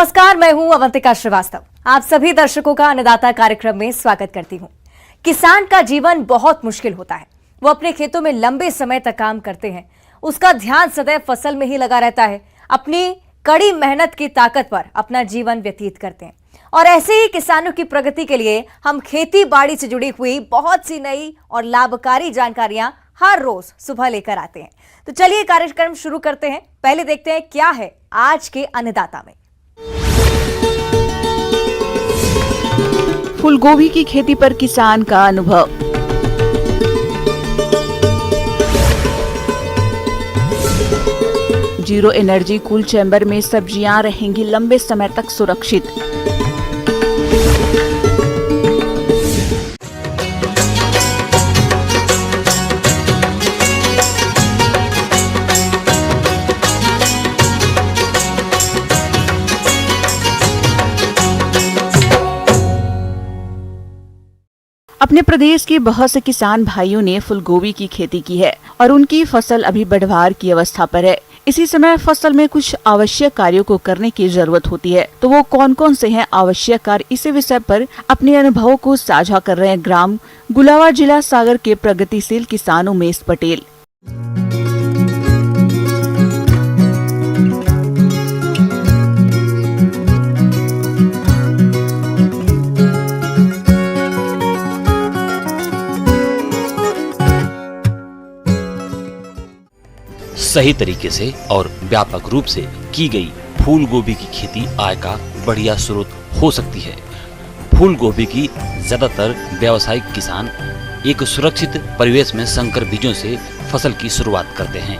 नमस्कार, मैं हूं अवंतिका श्रीवास्तव। आप सभी दर्शकों का अन्नदाता कार्यक्रम में स्वागत करती हूं। किसान का जीवन बहुत मुश्किल होता है। वो अपने खेतों में लंबे समय तक काम करते हैं। उसका ध्यान सदैव फसल में ही लगा रहता है। अपनी कड़ी मेहनत की ताकत पर अपना जीवन व्यतीत करते हैं। और ऐसे ही किसानों की प्रगति के लिए हम खेती बाड़ी से जुड़ी हुई बहुत सी नई और लाभकारी जानकारियां हर रोज सुबह लेकर आते हैं। तो चलिए कार्यक्रम शुरू करते हैं। पहले देखते हैं क्या है आज के अन्नदाता में। फूलगोभी की खेती पर किसान का अनुभव। जीरो एनर्जी कूल चैम्बर में सब्जियां रहेंगी लंबे समय तक सुरक्षित। अपने प्रदेश के बहुत से किसान भाइयों ने फूलगोभी की खेती की है और उनकी फसल अभी बढ़वार की अवस्था पर है। इसी समय फसल में कुछ आवश्यक कार्यों को करने की जरूरत होती है, तो वो कौन कौन से हैं आवश्यक कार्य, इसी विषय पर अपने अनुभवों को साझा कर रहे हैं ग्राम गुलावा, जिला सागर के प्रगतिशील किसान उमेश पटेल। सही तरीके से और व्यापक रूप से की गई फूल गोभी की खेती आय का बढ़िया स्रोत हो सकती है। फूल गोभी की ज्यादातर व्यावसायिक किसान एक सुरक्षित परिवेश में संकर बीजों से फसल की शुरुआत करते हैं।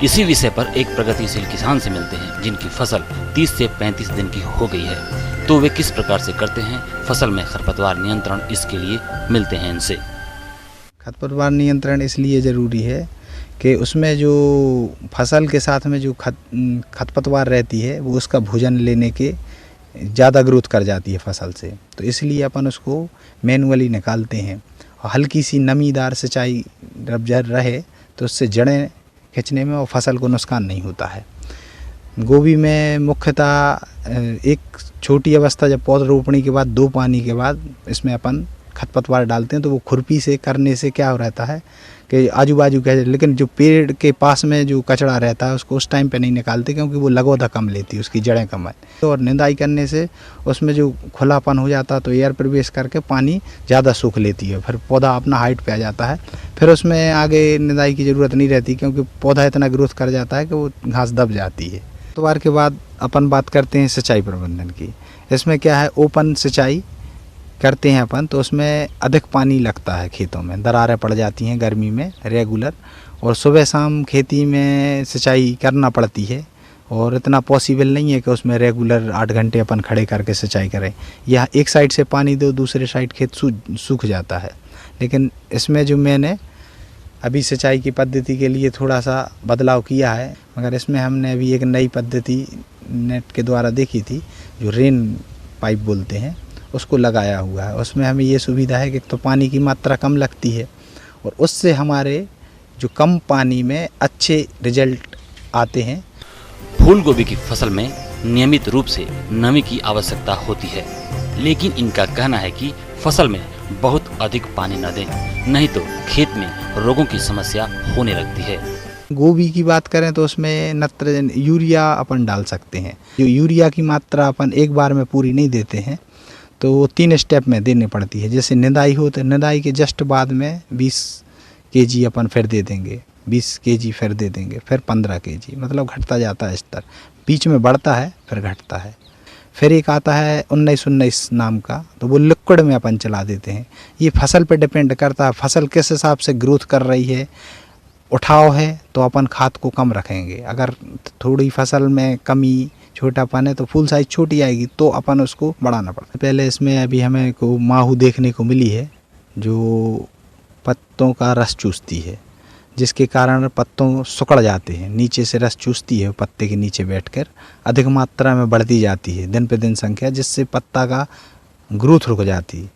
इसी विषय पर एक प्रगतिशील किसान से मिलते हैं जिनकी फसल 30 से 35 दिन की हो गई है। तो वे किस प्रकार से करते हैं फसल में खरपतवार नियंत्रण, इसके लिए मिलते हैं इनसे। खरपतवार नियंत्रण इसलिए ज़रूरी है कि उसमें जो फसल के साथ में जो खरपतवार रहती है वो उसका भोजन लेने के ज़्यादा ग्रोथ कर जाती है फसल से, तो इसलिए अपन उसको मैनुअली निकालते हैं। और हल्की सी नमीदार सिंचाई जब रहे तो उससे जड़ें खींचने में और फसल को नुकसान नहीं होता है। गोभी में मुख्यतः एक छोटी अवस्था जब पौध रोपणी के बाद 2 पानी के बाद इसमें अपन खरपतवार डालते हैं, तो वो खुरपी से करने से क्या हो रहता है कि आजू बाजू के, लेकिन जो पेड़ के पास में जो कचड़ा रहता है उसको उस टाइम पे नहीं निकालते क्योंकि वो लगौदा कम लेती है, उसकी जड़ें कम है। तो और निंदाई करने से उसमें जो खुलापन हो जाता है तो एयर प्रवेश करके पानी ज़्यादा सूख लेती है, फिर पौधा अपना हाइट पे आ जाता है। फिर उसमें आगे निंदाई की ज़रूरत नहीं रहती क्योंकि पौधा इतना ग्रोथ कर जाता है कि वो घास दब जाती है। तो के बाद अपन बात करते हैं सिंचाई प्रबंधन की। इसमें क्या है, ओपन सिंचाई करते हैं अपन तो उसमें अधिक पानी लगता है, खेतों में दरारें पड़ जाती हैं गर्मी में रेगुलर, और सुबह शाम खेती में सिंचाई करना पड़ती है और इतना पॉसिबल नहीं है कि उसमें रेगुलर 8 घंटे अपन खड़े करके सिंचाई करें। या एक साइड से पानी दो, दूसरे साइड खेत सूख जाता है। लेकिन इसमें जो मैंने अभी सिंचाई की पद्धति के लिए थोड़ा सा बदलाव किया है, मगर इसमें हमने अभी एक नई पद्धति नेट के द्वारा देखी थी जो रेन पाइप बोलते हैं, उसको लगाया हुआ है। उसमें हमें ये सुविधा है कि तो पानी की मात्रा कम लगती है और उससे हमारे जो कम पानी में अच्छे रिजल्ट आते हैं। फूल गोभी की फसल में नियमित रूप से नमी की आवश्यकता होती है, लेकिन इनका कहना है कि फसल में बहुत अधिक पानी न दें, नहीं तो खेत में रोगों की समस्या होने लगती है। गोभी की बात करें तो उसमें नाइट्रोजन यूरिया अपन डाल सकते हैं। जो यूरिया की मात्रा अपन एक बार में पूरी नहीं देते हैं तो वो 3 स्टेप में देनी पड़ती है। जैसे निदाई हो तो निदाई के जस्ट बाद में 20 kg अपन फिर दे देंगे, 20 kg फिर दे देंगे, फिर 15 kg, मतलब घटता जाता है स्तर, बीच में बढ़ता है फिर घटता है। फिर एक आता है 19-19 नाम का, तो वो लिक्विड में अपन चला देते हैं। ये फसल पे डिपेंड करता है, फसल किस हिसाब से ग्रोथ कर रही है। उठाव है तो अपन खाद को कम रखेंगे, अगर थोड़ी फसल में कमी छोटापन है तो फुल साइज छोटी आएगी तो अपन उसको बढ़ाना पड़ता है। पहले इसमें अभी हमें को माहू देखने को मिली है जो पत्तों का रस चूसती है, जिसके कारण पत्तों सुकड़ जाते हैं, नीचे से रस चूसती है, पत्ते के नीचे बैठकर अधिक मात्रा में बढ़ती जाती है दिन पे दिन संख्या, जिससे पत्ता का ग्रोथ रुक जाती है,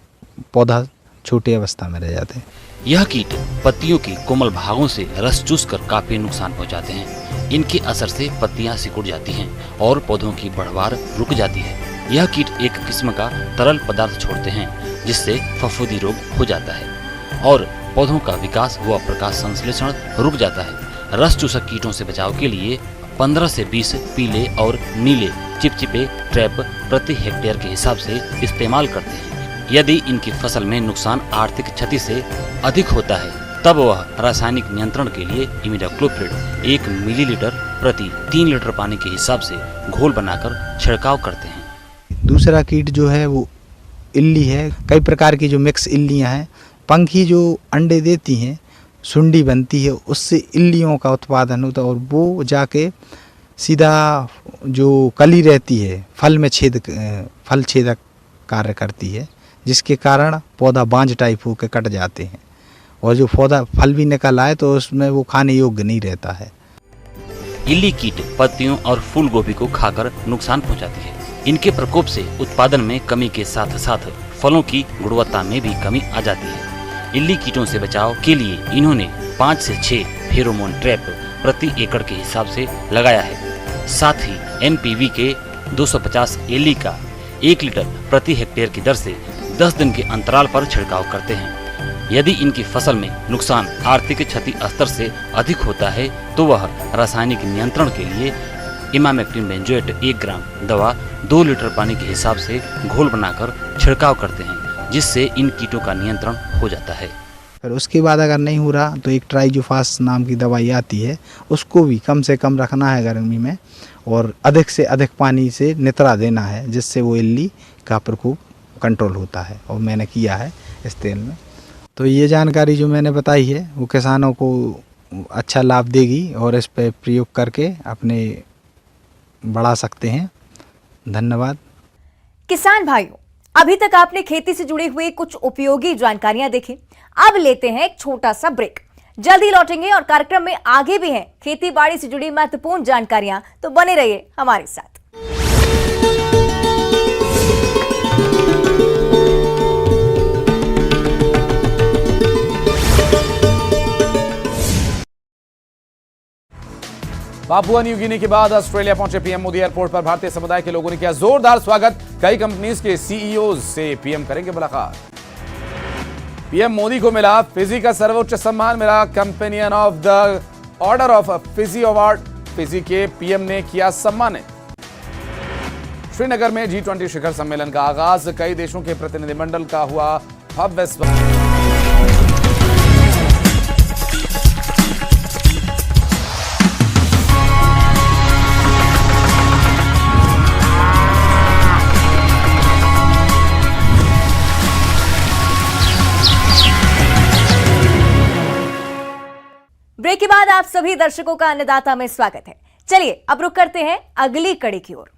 पौधा छोटी अवस्था में रह जाते हैं। यह कीट पत्तियों के कोमल भागों से रस चूसकर काफी नुकसान पहुंचाते हैं। इनके असर से पत्तियां सिकुड़ जाती हैं और पौधों की बढ़वार रुक जाती है। यह कीट एक किस्म का तरल पदार्थ छोड़ते हैं जिससे फफूंदी रोग हो जाता है और पौधों का विकास व प्रकाश संश्लेषण रुक जाता है। रस चूसक कीटों से बचाव के लिए 15 से 20 पीले और नीले चिपचिपे ट्रैप प्रति हेक्टेयर के हिसाब से इस्तेमाल करते हैं। यदि इनकी फसल में नुकसान आर्थिक क्षति से अधिक होता है तब वह रासायनिक नियंत्रण के लिए इमिडाक्लोप्रिड 1 मिलीलीटर प्रति 3 लीटर पानी के हिसाब से घोल बनाकर छिड़काव करते हैं। दूसरा कीट जो है वो इल्ली है। कई प्रकार की जो मिक्स इल्लियाँ हैं, पंखी जो अंडे देती हैं, सुंडी बनती है, उससे इल्लियों का उत्पादन होता है और वो जाके सीधा जो कली रहती है फल छेदक कार्य करती है, जिसके कारण पौधा बांझ टाइप होकर कट जाते हैं और जो पौधा फल भी निकल आए तो उसमें वो खाने योग्य नहीं रहता है। इल्ली कीट पत्तियों और फूल गोभी को खाकर नुकसान पहुंचाती है। इनके प्रकोप से उत्पादन में कमी के साथ साथ फलों की गुणवत्ता में भी कमी आ जाती है। इल्ली कीटों से बचाव के लिए इन्होंने 5 से 6 फेरोमोन ट्रैप प्रति एकड़ के हिसाब से लगाया है। साथ ही NPV के 250 एलई का 1 लीटर प्रति हेक्टेयर की दर से 10 दिन के अंतराल पर छिड़काव करते हैं। यदि इनकी फसल में नुकसान आर्थिक क्षति स्तर से अधिक होता है तो वह रासायनिक नियंत्रण के लिए इमामेक्टिन बेंजोएट 1 ग्राम दवा 2 लीटर पानी के हिसाब से घोल बनाकर छिड़काव करते हैं, जिससे इन कीटों का नियंत्रण हो जाता है। फिर उसके बाद अगर नहीं हो रहा तो एक ट्राइजोफास नाम की दवाई आती है, उसको भी कम से कम रखना है गर्मी में और अधिक से अधिक पानी से नितरा देना है, जिससे वो इल्ली का प्रकोप कंट्रोल होता है और मैंने किया है इस तेल में। तो ये जानकारी जो मैंने बताई है वो किसानों को अच्छा लाभ देगी और इस पर प्रयोग करके अपने बढ़ा सकते हैं। धन्यवाद। किसान भाइयों, अभी तक आपने खेती से जुड़ी हुई कुछ उपयोगी जानकारियां देखी। अब लेते हैं एक छोटा सा ब्रेक, जल्दी लौटेंगे और कार्यक्रम में आगे भी हैं खेती बाड़ी से जुड़ी महत्वपूर्ण जानकारियां, तो बने रहिए हमारे साथ। पापुआ न्यू गिनी के बाद ऑस्ट्रेलिया पहुंचे पीएम मोदी। एयरपोर्ट पर भारतीय समुदाय के लोगों ने किया जोरदार स्वागत। कई कंपनीज के सीईओ से पीएम करेंगे मुलाकात। पीएम मोदी को मिला फिजी का सर्वोच्च सम्मान, मिला companion of the order of Fiji award. Fiji के पीएम ने किया सम्मानित। श्रीनगर में G20 शिखर सम्मेलन का आगाज, कई देशों के प्रतिनिधिमंडल का हुआ भव्य स्वागत। ब्रेक के बाद आप सभी दर्शकों का अन्नदाता में स्वागत है। चलिए अब रुक करते हैं अगली कड़ी की ओर।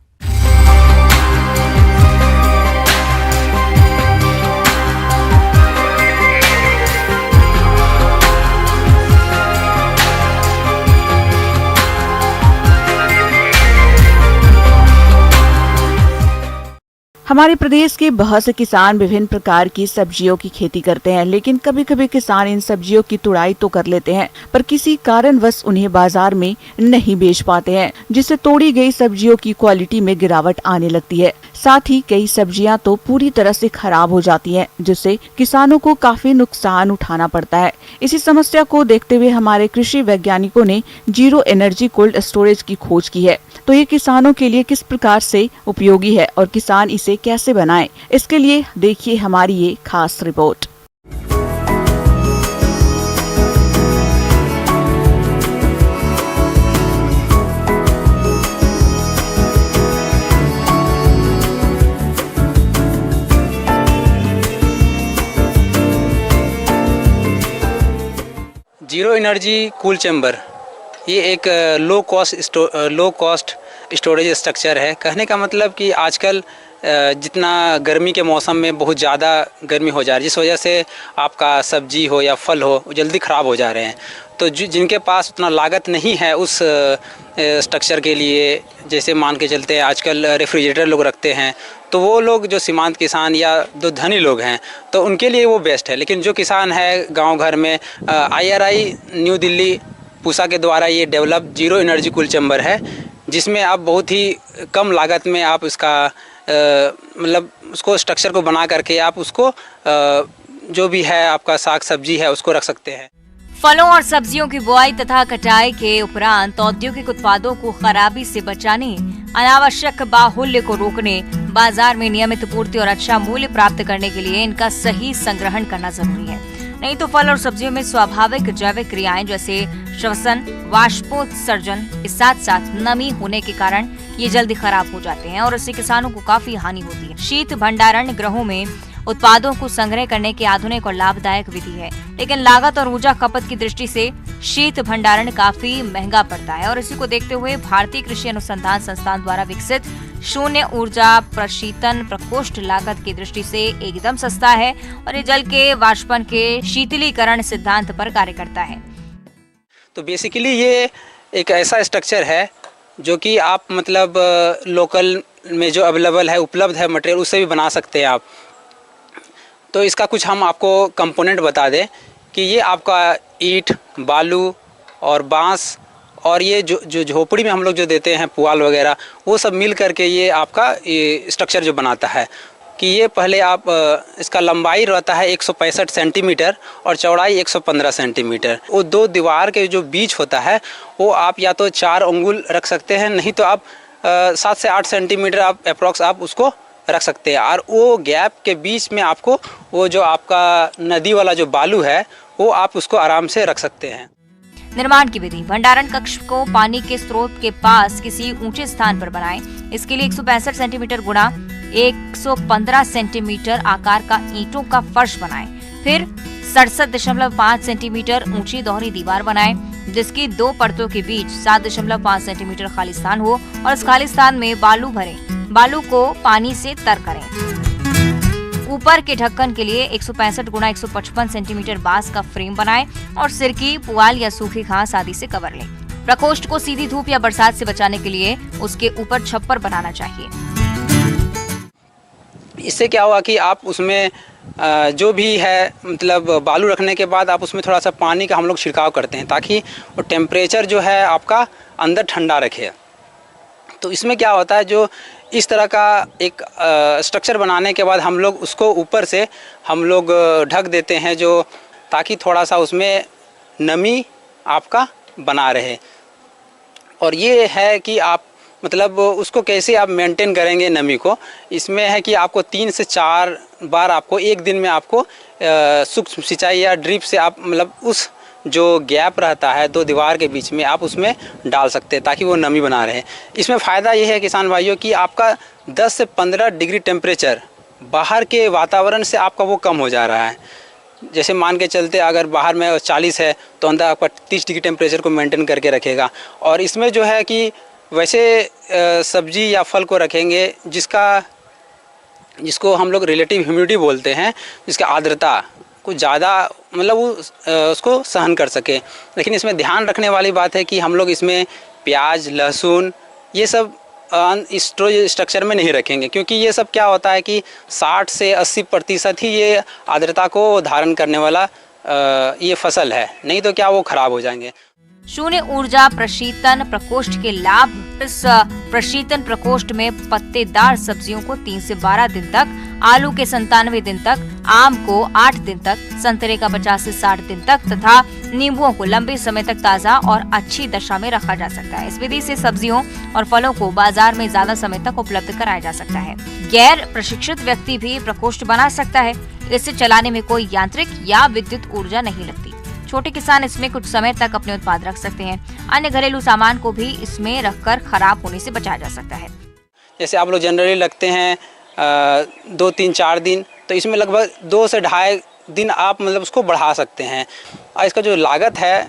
हमारे प्रदेश के बहुत से किसान विभिन्न प्रकार की सब्जियों की खेती करते हैं, लेकिन कभी कभी किसान इन सब्जियों की तुड़ाई तो कर लेते हैं पर किसी कारणवश उन्हें बाजार में नहीं बेच पाते हैं, जिससे तोड़ी गई सब्जियों की क्वालिटी में गिरावट आने लगती है। साथ ही कई सब्जियां तो पूरी तरह से खराब हो जाती हैं, जिससे किसानों को काफी नुकसान उठाना पड़ता है। इसी समस्या को देखते हुए हमारे कृषि वैज्ञानिकों ने जीरो एनर्जी कोल्ड स्टोरेज की खोज की है। तो ये किसानों के लिए किस प्रकार से उपयोगी है और किसान इसे कैसे बनाएं, इसके लिए देखिए हमारी ये खास report. Zero energy cool chamber ये एक लो कॉस्ट स्टोरेज स्ट्रक्चर है। कहने का मतलब कि आजकल जितना गर्मी के मौसम में बहुत ज़्यादा गर्मी हो जा रही है, जिस वजह से आपका सब्जी हो या फल हो जल्दी ख़राब हो जा रहे हैं। तो जिनके पास उतना लागत नहीं है उस स्ट्रक्चर के लिए, जैसे मान के चलते हैं आजकल रेफ्रिजरेटर लोग रखते हैं, तो वो लोग जो सीमांत किसान या जो धनी लोग हैं तो उनके लिए वो बेस्ट है। लेकिन जो किसान है गांव घर में, IRI न्यू दिल्ली पूसा के द्वारा ये develop zero energy cool chamber है, जिसमें आप बहुत ही कम लागत में आप इसका मतलब उसको स्ट्रक्चर को बना करके आप उसको जो भी है आपका साग सब्जी है उसको रख सकते हैं। फलों और सब्जियों की बुआई तथा कटाई के उपरांत औद्योगिक उत्पादों को खराबी से बचाने, अनावश्यक बाहुल्य को रोकने, बाजार में नियमित पूर्ति और अच्छा मूल्य प्राप्त करने के लिए इनका सही संग्रहण करना जरूरी है। नहीं तो फल और सब्जियों में स्वाभाविक जैविक क्रियाएं जैसे श्वसन, वाष्पोत्सर्जन के साथ साथ नमी होने के कारण ये जल्दी खराब हो जाते हैं और इससे किसानों को काफी हानि होती है। शीत भंडारण गृहों में उत्पादों को संग्रह करने की आधुनिक और लाभदायक विधि है, लेकिन लागत और ऊर्जा खपत की दृष्टि से शीत भंडारण काफी महंगा पड़ता है और इसी को देखते हुए भारतीय कृषि अनुसंधान संस्थान द्वारा विकसित शून्य ऊर्जा प्रशीतन प्रकोष्ठ लागत की दृष्टि से एकदम सस्ता है और ये जल के वाष्पन के शीतलीकरण सिद्धांत पर कार्य करता है। तो बेसिकली ये एक ऐसा स्ट्रक्चर है जो कि आप मतलब लोकल में जो अवेलेबल है, उपलब्ध है मटेरियल, उससे भी बना सकते हैं आप। तो इसका कुछ हम आपको कंपोनेंट बता दें कि ये आपका ईंट, बालू और बांस और ये जो झोपड़ी में हम लोग जो देते हैं पुआल वगैरह, वो सब मिल करके ये आपका ये स्ट्रक्चर जो बनाता है कि ये पहले आप इसका लंबाई रहता है 165 सेंटीमीटर और चौड़ाई 115 सेंटीमीटर। वो दो दीवार के जो बीच होता है वो आप या तो 4 अंगुल रख सकते हैं, नहीं तो आप 7 से 8 सेंटीमीटर आप अप्रॉक्स आप उसको रख सकते हैं। और वो गैप के बीच में आपको वो जो आपका नदी वाला जो बालू है वो आप उसको आराम से रख सकते हैं। निर्माण की विधि, भंडारण कक्ष को पानी के स्रोत के पास किसी ऊंचे स्थान पर बनाएं। इसके लिए 165 सेंटीमीटर गुणा 115 सेंटीमीटर आकार का ईंटों का फर्श बनाएं। फिर 67.5 सेंटीमीटर ऊंची दोहरी दीवार बनाएं, जिसकी 2 परतों के बीच 7.5 सेंटीमीटर खाली स्थान हो और इस खाली स्थान में बालू भरें। बालू को पानी से तर करें। ऊपर के ढक्कन के लिए 165 गुणा 155 सेंटीमीटर बांस का फ्रेम बनाएं और सिरकी, पुआल या सूखी घास आदि से कवर लें। प्रकोष्ठ को सीधी धूप या बरसात से बचाने के लिए उसके ऊपर छप्पर बनाना चाहिए। इससे क्या हुआ कि आप उसमें जो भी है मतलब बालू रखने के बाद आप उसमें थोड़ा सा पानी का हम लोग छिड़काव करते हैं ताकि वो टेम्परेचर जो है आपका अंदर ठंडा रखे। तो इसमें क्या होता है, जो इस तरह का एक स्ट्रक्चर बनाने के बाद हम लोग उसको ऊपर से हम लोग ढक देते हैं, जो ताकि थोड़ा सा उसमें नमी आपका बना रहे। और ये है कि आप मतलब उसको कैसे आप मेंटेन करेंगे नमी को, इसमें है कि आपको 3 से 4 बार आपको एक दिन में आपको सूक्ष्म सिंचाई या ड्रिप से आप मतलब उस जो गैप रहता है 2 दीवार के बीच में आप उसमें डाल सकते हैं ताकि वो नमी बना रहे। इसमें फ़ायदा ये है किसान भाइयों कि आपका 10 से 15 डिग्री टेम्परेचर बाहर के वातावरण से आपका वो कम हो जा रहा है। जैसे मान के चलते अगर बाहर में 40 है तो अंदर आपका 30 डिग्री टेम्परेचर को मेंटेन करके रखेगा। और इसमें जो है कि वैसे सब्जी या फल को रखेंगे जिसको हम लोग रिलेटिव ह्यूमिडिटी बोलते हैं, जिसका आर्द्रता कुछ ज़्यादा मतलब वो उसको सहन कर सके। लेकिन इसमें ध्यान रखने वाली बात है कि हम लोग इसमें प्याज, लहसुन ये सब स्टोरेज स्ट्रक्चर में नहीं रखेंगे, क्योंकि ये सब क्या होता है कि 60 से 80% ही ये आर्द्रता को धारण करने वाला ये फसल है, नहीं तो क्या वो खराब हो जाएंगे। शून्य ऊर्जा प्रशीतन प्रकोष्ठ के लाभ, इस प्रशीतन प्रकोष्ठ में पत्तेदार सब्जियों को 3 से 12 दिन तक, आलू के 97 दिन तक, आम को 8 दिन तक, संतरे का 50 से 60 दिन तक तथा नींबुओं को लंबे समय तक ताज़ा और अच्छी दशा में रखा जा सकता है। इस विधि से सब्जियों और फलों को बाजार में ज्यादा समय तक उपलब्ध कराया जा सकता है। गैर प्रशिक्षित व्यक्ति भी प्रकोष्ठ बना सकता है। इसे चलाने में कोई यांत्रिक या विद्युत ऊर्जा नहीं लगती। छोटे किसान इसमें कुछ समय तक अपने उत्पाद रख सकते हैं। अन्य घरेलू सामान को भी इसमें रखकर खराब होने से बचाया जा सकता है। जैसे आप लोग जनरली लगते हैं 2, 3, 4 दिन, तो इसमें लगभग 2 से 2.5 दिन आप मतलब उसको बढ़ा सकते हैं। और इसका जो लागत है,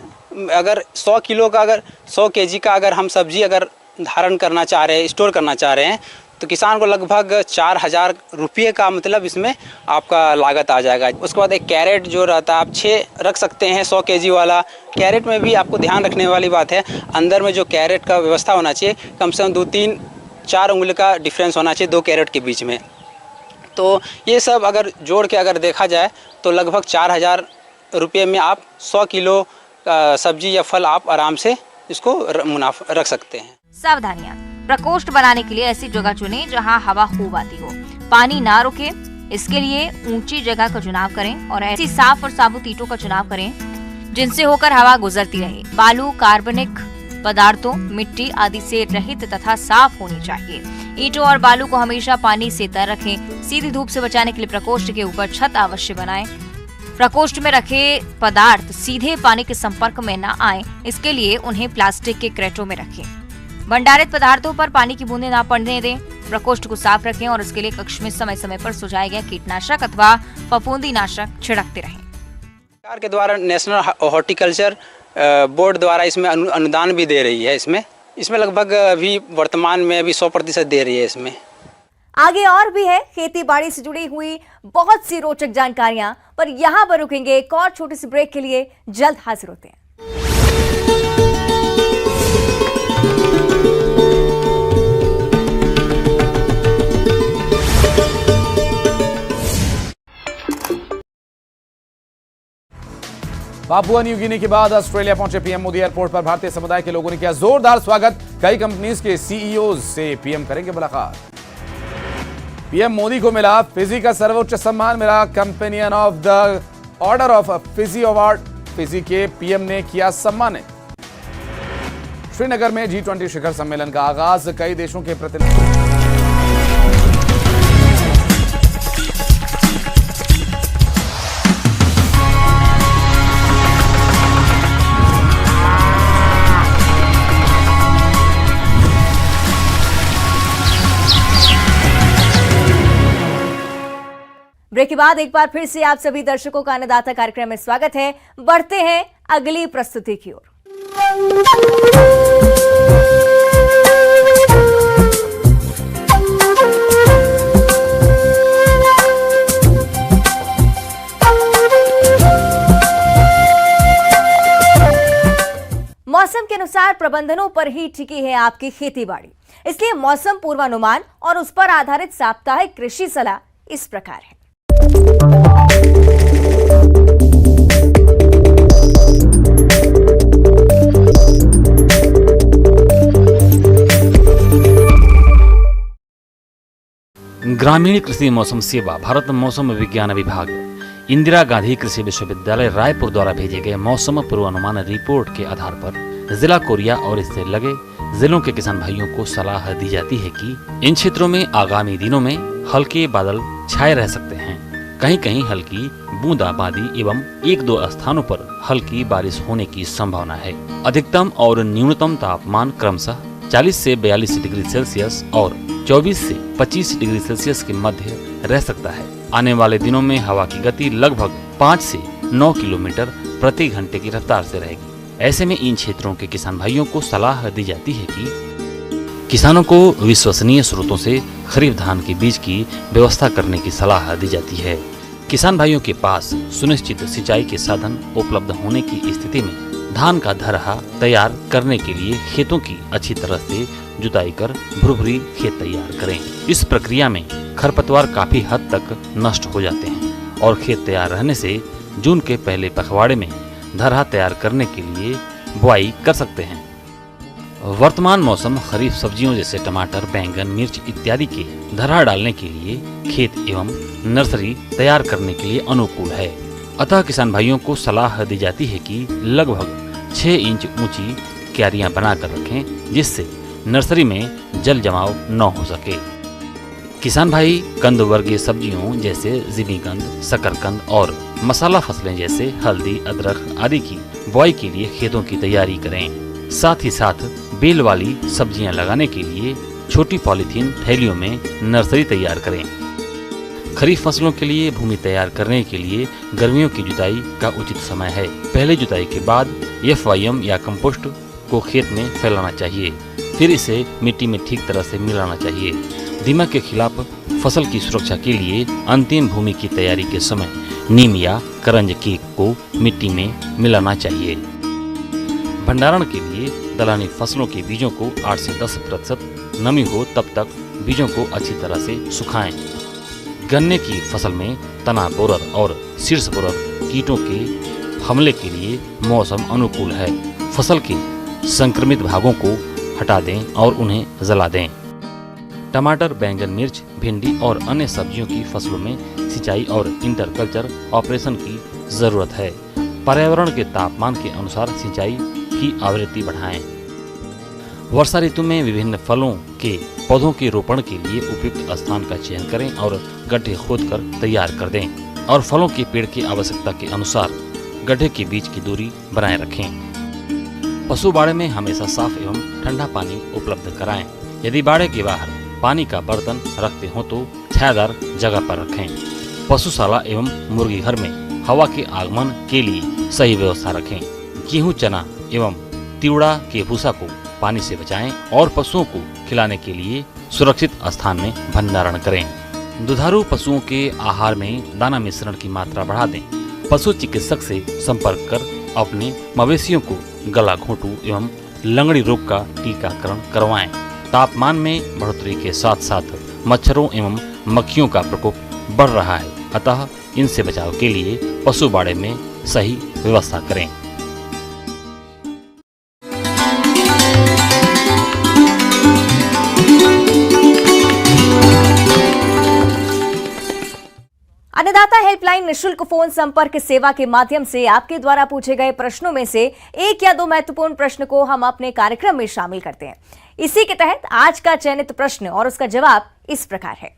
अगर 100 किलो का, अगर 100 केजी का अगर हम सब्जी अगर धारण करना चाह रहे हैं, स्टोर करना चाह रहे हैं, तो किसान को लगभग 4,000 रुपये का मतलब इसमें आपका लागत आ जाएगा। उसके बाद एक कैरेट जो रहता है आप 6 रख सकते हैं 100 केजी वाला। कैरेट में भी आपको ध्यान रखने वाली बात है, अंदर में जो कैरेट का व्यवस्था होना चाहिए, कम से कम 2, 3, 4 उंगली का डिफरेंस होना चाहिए 2 कैरेट के बीच में। तो ये सब अगर जोड़ के अगर देखा जाए तो लगभग 4,000 रुपये में आप 100 किलो सब्जी या फल आप आराम से इसको मुनाफा रख सकते हैं। सावधानियां। प्रकोष्ठ बनाने के लिए ऐसी जगह चुनें जहां हवा खूब आती हो, पानी ना रुके। इसके लिए ऊंची जगह का चुनाव करें और ऐसी साफ और साबुत ईंटों का चुनाव करें जिनसे होकर हवा गुजरती रहे। बालू, कार्बनिक पदार्थों, मिट्टी आदि से रहित तथा साफ होनी चाहिए। ईंटों और बालू को हमेशा पानी से तर रखें। सीधी धूप से बचाने के लिए प्रकोष्ठ के ऊपर छत अवश्य बनाएं। प्रकोष्ठ में रखे पदार्थ सीधे पानी के संपर्क में न आए, इसके लिए उन्हें प्लास्टिक के क्रेटों में रखें। भंडारित पदार्थों पर पानी की बूंदें न पड़ने दें। प्रकोष्ठ को साफ रखें और इसके लिए कक्ष में समय समय पर सुझाए गए कीटनाशक अथवा फफूंदीनाशक छिड़कते रहें। सरकार के द्वारा नेशनल हॉर्टिकल्चर बोर्ड द्वारा इसमें अनुदान भी दे रही है। इसमें लगभग अभी वर्तमान में अभी 100% दे रही है इसमें। आगे और भी है खेती बाड़ी से जुड़ी हुई बहुत सी रोचक जानकारियां, पर यहां पर रुकेंगे एक और छोटे से ब्रेक के लिए। जल्द हाजिर होते हैं। पापुआ न्यू गिनी के बाद ऑस्ट्रेलिया पहुंचे पीएम मोदी। एयरपोर्ट पर भारतीय समुदाय के लोगों ने किया जोरदार स्वागत। कई कंपनीज के सीईओ से पीएम करेंगे मुलाकात। पीएम मोदी को मिला फिजी का सर्वोच्च सम्मान, मिला companion of the order of Fiji award. Fiji के पीएम ने किया सम्मानित। श्रीनगर में G20 शिखर सम्मेलन का आगाज। कई देशों के प्रतिनिधि ब्रेक के बाद एक बार फिर से आप सभी दर्शकों का अन्नदाता कार्यक्रम में स्वागत है। बढ़ते हैं अगली प्रस्तुति की ओर। मौसम के अनुसार प्रबंधनों पर ही टिकी है आपकी खेती बाड़ी, इसलिए मौसम पूर्वानुमान और उस पर आधारित साप्ताहिक कृषि सलाह इस प्रकार है। ग्रामीण कृषि मौसम सेवा, भारत मौसम विज्ञान विभाग, इंदिरा गांधी कृषि विश्वविद्यालय रायपुर द्वारा भेजे गए मौसम पूर्वानुमान रिपोर्ट के आधार पर जिला कोरिया और इससे लगे जिलों के किसान भाइयों को सलाह दी जाती है कि इन क्षेत्रों में आगामी दिनों में हल्के बादल छाए रह सकते हैं। कहीं कहीं हल्की बूंदाबांदी एवं एक दो स्थानों पर हल्की बारिश होने की संभावना है। अधिकतम और न्यूनतम तापमान क्रमशः 40 से 42 डिग्री सेल्सियस और 24 से 25 डिग्री सेल्सियस के मध्य रह सकता है। आने वाले दिनों में हवा की गति लगभग 5 से 9 किलोमीटर प्रति घंटे की रफ्तार से रहेगी। ऐसे में इन क्षेत्रों के किसान भाइयों को सलाह दी जाती है कि किसानों को विश्वसनीय स्रोतों से खरीफ धान के बीज की व्यवस्था करने की सलाह दी जाती है। किसान भाइयों के पास सुनिश्चित सिंचाई के साधन उपलब्ध होने की स्थिति में धान का धरहा तैयार करने के लिए खेतों की अच्छी तरह से जुताई कर भुरभुरी खेत तैयार करें। इस प्रक्रिया में खरपतवार काफी हद तक नष्ट हो जाते हैं और खेत तैयार रहने से जून के पहले पखवाड़े में धरहा तैयार करने के लिए बुआई कर सकते हैं। वर्तमान मौसम खरीफ सब्जियों जैसे टमाटर, बैंगन, मिर्च इत्यादि के धरहा डालने के लिए खेत एवं नर्सरी तैयार करने के लिए अनुकूल है। अतः किसान भाइयों को सलाह दी जाती है कि लगभग 6 इंच ऊंची क्यारियां बनाकर रखें, जिससे नर्सरी में जल जमाव न हो सके। किसान भाई कंद वर्गीय सब्जियों जैसे जिमीकंद, शकरकंद और मसाला फसलें जैसे हल्दी, अदरक आदि की बुआई के लिए खेतों की तैयारी करें। साथ ही साथ बेल वाली सब्जियां लगाने के लिए छोटी पॉलीथीन थैलियों में नर्सरी तैयार करें। खरीफ फसलों के लिए भूमि तैयार करने के लिए गर्मियों की जुताई का उचित समय है। पहले जुताई के बाद FYM या कंपोस्ट को खेत में फैलाना चाहिए, फिर इसे मिट्टी में ठीक तरह से मिलाना चाहिए। दीमक के खिलाफ फसल की सुरक्षा के लिए अंतिम भूमि की तैयारी के समय नीम या करंज केक को मिट्टी में मिलाना चाहिए। भंडारण के लिए दलहनी फसलों के बीजों को 8 से 10% नमी हो तब तक बीजों को अच्छी तरह से सुखाएं। गन्ने की फसल में तना बोरर और शीर्ष बोरर कीटों के हमले के लिए मौसम अनुकूल है। फसल के संक्रमित भागों को हटा दें और उन्हें जला दें। टमाटर, बैंगन, मिर्च, भिंडी और अन्य सब्जियों की फसलों में सिंचाई और इंटरकल्चर ऑपरेशन की जरूरत है। पर्यावरण के तापमान के अनुसार सिंचाई की आवृत्ति बढ़ाएं। वर्षा ऋतु में विभिन्न फलों के पौधों के रोपण के लिए उपयुक्त स्थान का चयन करें और गड्ढे खोदकर तैयार कर दें और फलों के पेड़ की आवश्यकता के अनुसार गड्ढे के बीच की दूरी बनाए रखें। पशु बाड़े में हमेशा साफ एवं ठंडा पानी उपलब्ध कराएं। यदि बाड़े के बाहर पानी का बर्तन रखते हो तो छायादार जगह पर रखें। पशुशाला एवं मुर्गी घर में हवा के आगमन के लिए सही व्यवस्था रखें। गेहूं, चना एवं तिवड़ा के भूसा को पानी से बचाएं और पशुओं को खिलाने के लिए सुरक्षित स्थान में भंडारण करें। दुधारू पशुओं के आहार में दाना मिश्रण की मात्रा बढ़ा दें। पशु चिकित्सक से संपर्क कर अपने मवेशियों को गला, घोंटू एवं लंगड़ी रोग का टीकाकरण करवाएं। तापमान में बढ़ोतरी के साथ साथ मच्छरों एवं मक्खियों का प्रकोप बढ़ रहा है, अतः इनसे बचाव के लिए पशु बाड़े में सही व्यवस्था करें। अन्नदाता हेल्पलाइन निशुल्क फोन संपर्क सेवा के माध्यम से आपके द्वारा पूछे गए प्रश्नों में से एक या दो महत्वपूर्ण प्रश्न को हम अपने कार्यक्रम में शामिल करते हैं। इसी के तहत आज का चयनित प्रश्न और उसका जवाब इस प्रकार है।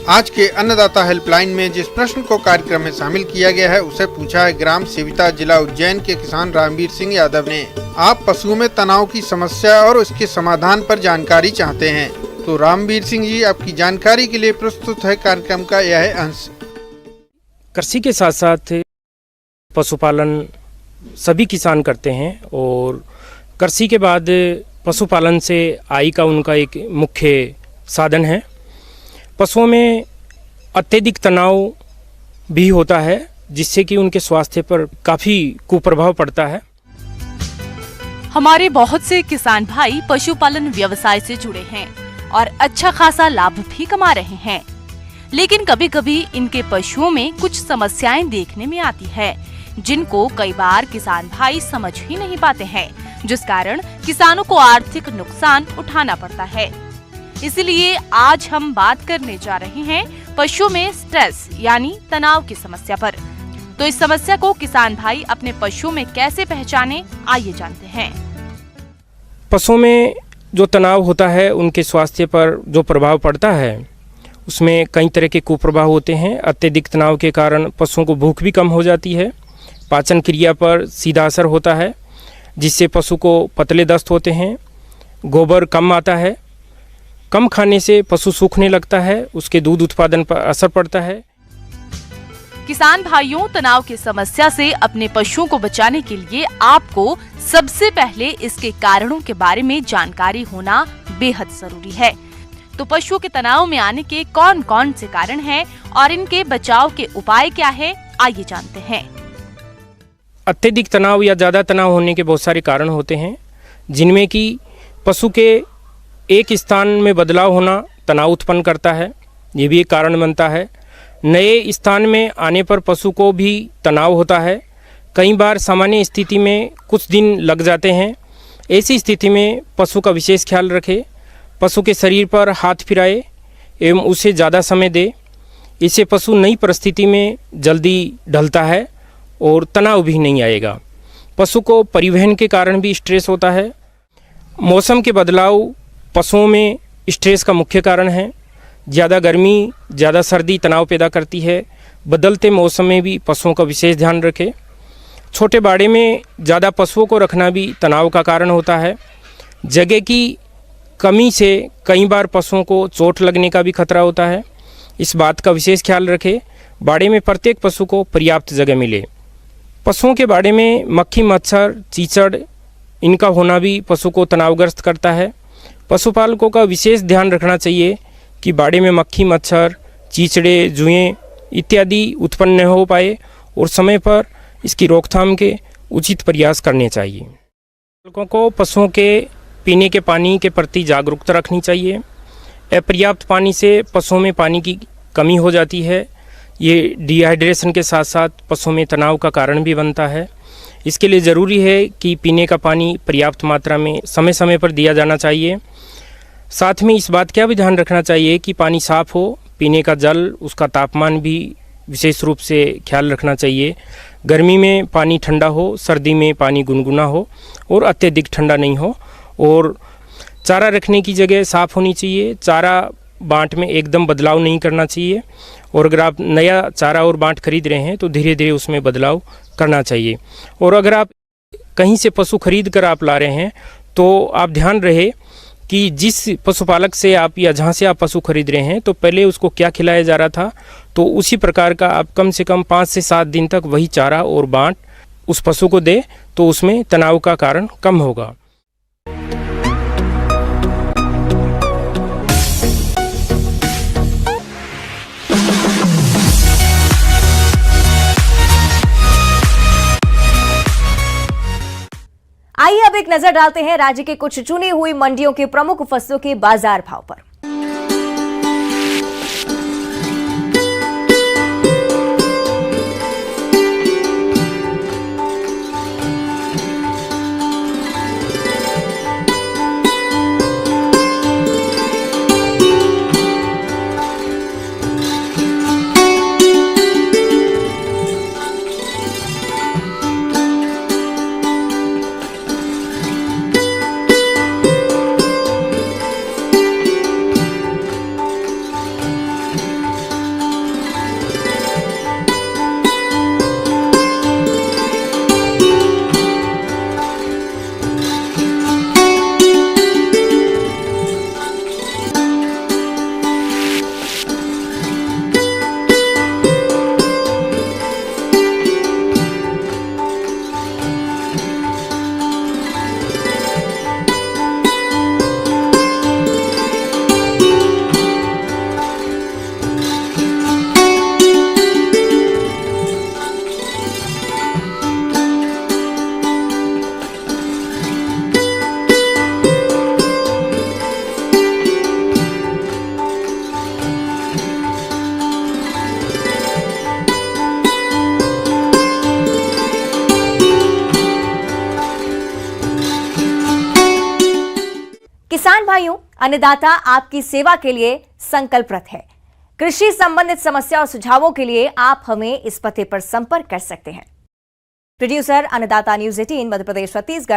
आज के अन्नदाता हेल्पलाइन में जिस प्रश्न को कार्यक्रम में शामिल किया गया है उसे पूछा है ग्राम सेविता, जिला उज्जैन के किसान रामवीर सिंह यादव ने। आप पशुओं में तनाव की समस्या और उसके समाधान पर जानकारी चाहते हैं, तो रामवीर सिंह जी आपकी जानकारी के लिए प्रस्तुत है कार्यक्रम का यह अंश। कृषि के साथ साथ पशुपालन सभी किसान करते हैं और कृषि के बाद पशुपालन से आय का उनका एक मुख्य साधन है। पशुओं में अत्यधिक तनाव भी होता है जिससे कि उनके स्वास्थ्य पर काफ़ी कुप्रभाव पड़ता है। हमारे बहुत से किसान भाई पशुपालन व्यवसाय से जुड़े हैं और अच्छा खासा लाभ भी कमा रहे हैं, लेकिन कभी कभी इनके पशुओं में कुछ समस्याएं देखने में आती है जिनको कई बार किसान भाई समझ ही नहीं पाते हैं, जिस कारण किसानों को आर्थिक नुकसान उठाना पड़ता है। इसलिए आज हम बात करने जा रहे हैं पशुओं में स्ट्रेस यानी तनाव की समस्या पर। तो इस समस्या को किसान भाई अपने पशुओं में कैसे पहचाने, आइए जानते हैं। पशुओं में जो तनाव होता है उनके स्वास्थ्य पर जो प्रभाव पड़ता है उसमें कई तरह के कुप्रभाव होते हैं। अत्यधिक तनाव के कारण पशुओं को भूख भी कम हो जाती है, पाचन क्रिया पर सीधा असर होता है जिससे पशु को पतले दस्त होते हैं, गोबर कम आता है, कम खाने से पशु सूखने लगता है, उसके दूध उत्पादन पर असर पड़ता है। किसान भाइयों, तनाव की समस्या से अपने पशुओं को बचाने के लिए आपको सबसे पहले इसके कारणों के बारे में जानकारी होना बेहद जरूरी है। तो पशुओं के तनाव में आने के कौन कौन से कारण हैं और इनके बचाव के उपाय क्या है, आइए जानते हैं। अत्यधिक तनाव या ज़्यादा तनाव होने के बहुत सारे कारण होते हैं, जिनमें कि पशु के एक स्थान में बदलाव होना तनाव उत्पन्न करता है, ये भी एक कारण बनता है। नए स्थान में आने पर पशु को भी तनाव होता है। कई बार सामान्य स्थिति में कुछ दिन लग जाते हैं। ऐसी स्थिति में पशु का विशेष ख्याल रखें, पशु के शरीर पर हाथ फिराए एवं उसे ज़्यादा समय दे। इससे पशु नई परिस्थिति में जल्दी ढलता है और तनाव भी नहीं आएगा। पशु को परिवहन के कारण भी स्ट्रेस होता है। मौसम के बदलाव पशुओं में स्ट्रेस का मुख्य कारण है। ज़्यादा गर्मी, ज़्यादा सर्दी तनाव पैदा करती है। बदलते मौसम में भी पशुओं का विशेष ध्यान रखें। छोटे बाड़े में ज़्यादा पशुओं को रखना भी तनाव का कारण होता है। जगह की कमी से कई बार पशुओं को चोट लगने का भी खतरा होता है, इस बात का विशेष ख्याल रखें। बाड़े में प्रत्येक पशु को पर्याप्त जगह मिले। पशुओं के बाड़े में मक्खी, मच्छर, चीचड़ इनका होना भी पशु को तनावग्रस्त करता है। पशुपालकों का विशेष ध्यान रखना चाहिए कि बाड़े में मक्खी, मच्छर, चीचड़े, जुएं इत्यादि उत्पन्न न हो पाए और समय पर इसकी रोकथाम के उचित प्रयास करने चाहिए। पालकों को पशुओं के पीने के पानी के प्रति जागरूकता रखनी चाहिए। अपर्याप्त पानी से पशुओं में पानी की कमी हो जाती है, ये डिहाइड्रेशन के साथ साथ पशुओं में तनाव का कारण भी बनता है। इसके लिए ज़रूरी है कि पीने का पानी पर्याप्त मात्रा में समय समय पर दिया जाना चाहिए। साथ में इस बात का भी ध्यान रखना चाहिए कि पानी साफ़ हो, पीने का जल, उसका तापमान भी विशेष रूप से ख्याल रखना चाहिए। गर्मी में पानी ठंडा हो, सर्दी में पानी गुनगुना हो और अत्यधिक ठंडा नहीं हो। और चारा रखने की जगह साफ़ होनी चाहिए। चारा बांट में एकदम बदलाव नहीं करना चाहिए और अगर आप नया चारा और बांट खरीद रहे हैं तो धीरे धीरे उसमें बदलाव करना चाहिए। और अगर आप कहीं से पशु खरीद कर आप ला रहे हैं तो आप ध्यान रहे कि जिस पशुपालक से आप या जहाँ से आप पशु खरीद रहे हैं तो पहले उसको क्या खिलाया जा रहा था, तो उसी प्रकार का आप कम से कम 5 से 7 दिन तक वही चारा और बांट उस पशु को दे, तो उसमें तनाव का कारण कम होगा। आइए अब एक नजर डालते हैं राज्य के कुछ चुनी हुई मंडियों के प्रमुख फसलों के बाजार भाव पर। किसान भाइयों, अन्नदाता आपकी सेवा के लिए संकल्परत है। कृषि संबंधित समस्या और सुझावों के लिए आप हमें इस पते पर संपर्क कर सकते हैं। प्रोड्यूसर अन्नदाता न्यूज़ 18 मध्य प्रदेश छत्तीसगढ़।